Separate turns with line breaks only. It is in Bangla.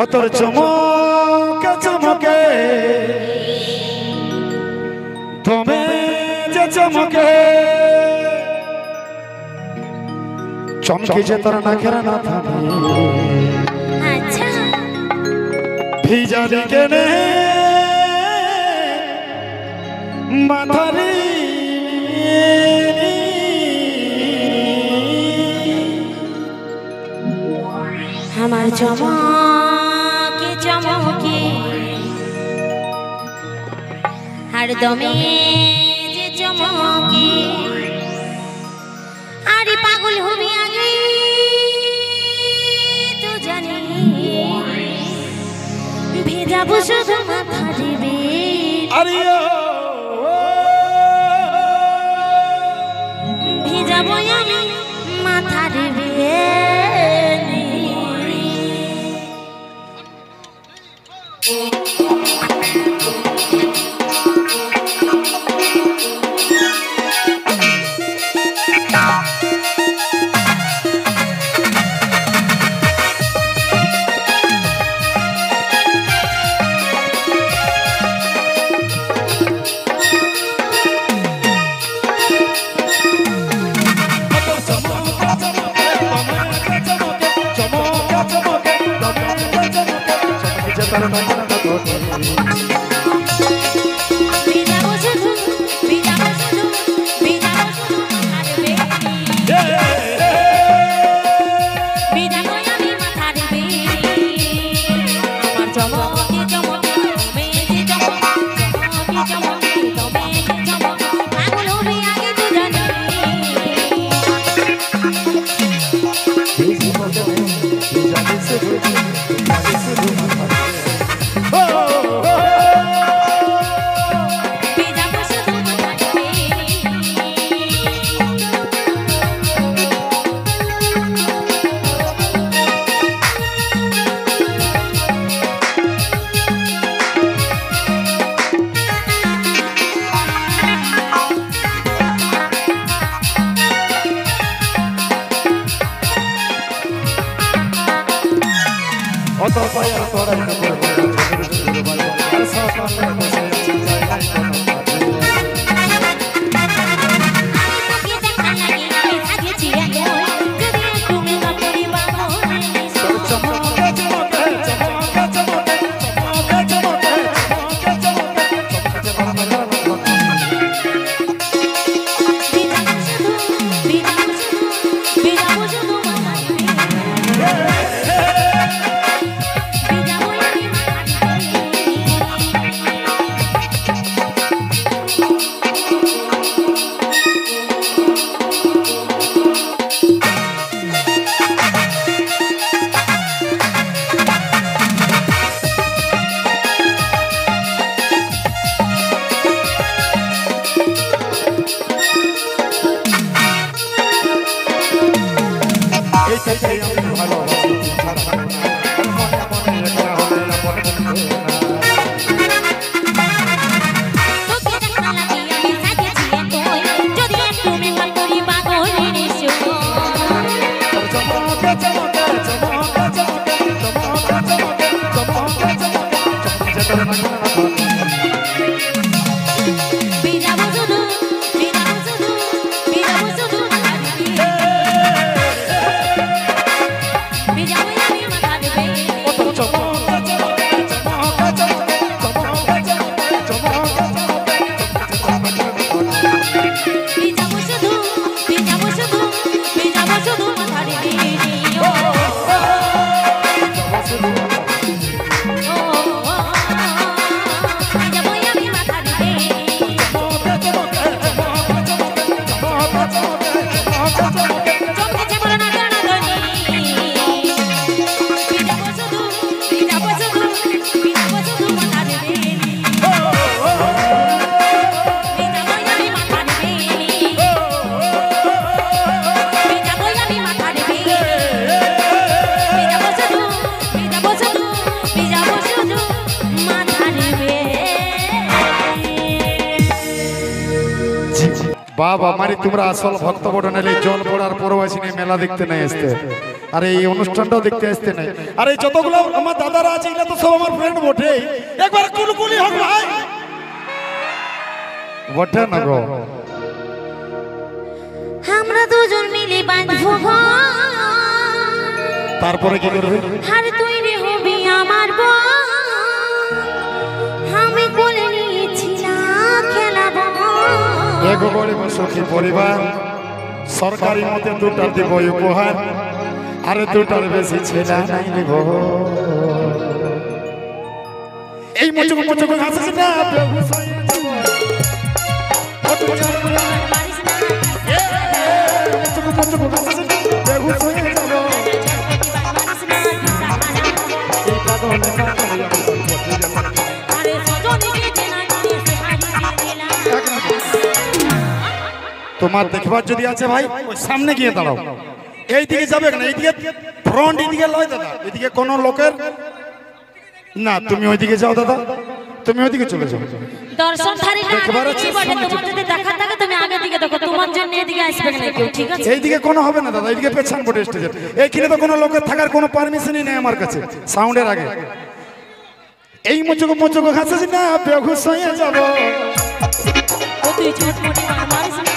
তোর চমকে চমকে তুমি যে চমকে চমকে যে তোর নাকের না থামে
আচ্ছা
ভিজা দিকে নে মাথারি
আমার চমকে চমকে আর দমে যে চমকে আরে পাগল হবি আগে তো জানি ভেজাবো শুধু মাথা দেবে
আরে
ভেজাবো আমি মাথা দেবে
বাবা মারি তোমরা আসল ভক্ত বড় নাইলে জল পড়ার পরবাসী নিয়ে মেলা দেখতে নাই আসতে, আর এই অনুষ্ঠানটাও দেখতে আসতে নাই। আর এই যতগুলো আমার দাদারা আছে এগুলো তো সব আমার ফ্রেন্ড বটে, একবার কুলকুলি হোক ভাই বটে না গো।
আমরা দুজন মিলে বাঁধবো ঘর,
তারপরে কি করবে?
আর তুই রে হবি আমার বউ, আমি কোলে নিয়েছি না খেলাবো।
এগো বড় সুখী পরিবার, সরকারি মতে দুটা দিব উপহার, আর দুটার বেশি ছেলে নাই নিব। এই মুচুক মুচুক হাসিস না তোমার দেখবার যদি আছে ভাই ওই সামনে গিয়ে দাঁড়াও, এই দিকে যাবে না, এইদিকে ফ্রন্ট এইদিকে লয় দাদা, এদিকে কোনো লোকের না। তুমি ওইদিকে যাও দাদা, তুমি ওইদিকে চলে যাও।
দর্শনধারীরা আগে বটে, তোমার যদি দেখা থাকে তুমি আগে দিকে দেখো, তোমার জন্য এদিকে আসবে না কেউ, ঠিক আছে?
এইদিকে কোনো হবে না দাদা, এইদিকে পেছন বটে স্টেজের, এইখানে তো কোনো লোকের থাকার কোনো পারমিশনই নেই আমার কাছে সাউন্ডের আগে। এই মুচুক মুচুক হাসিস না বেহুশ হয়ে যাব।
ও তুই ছোট মোটি মারিস না।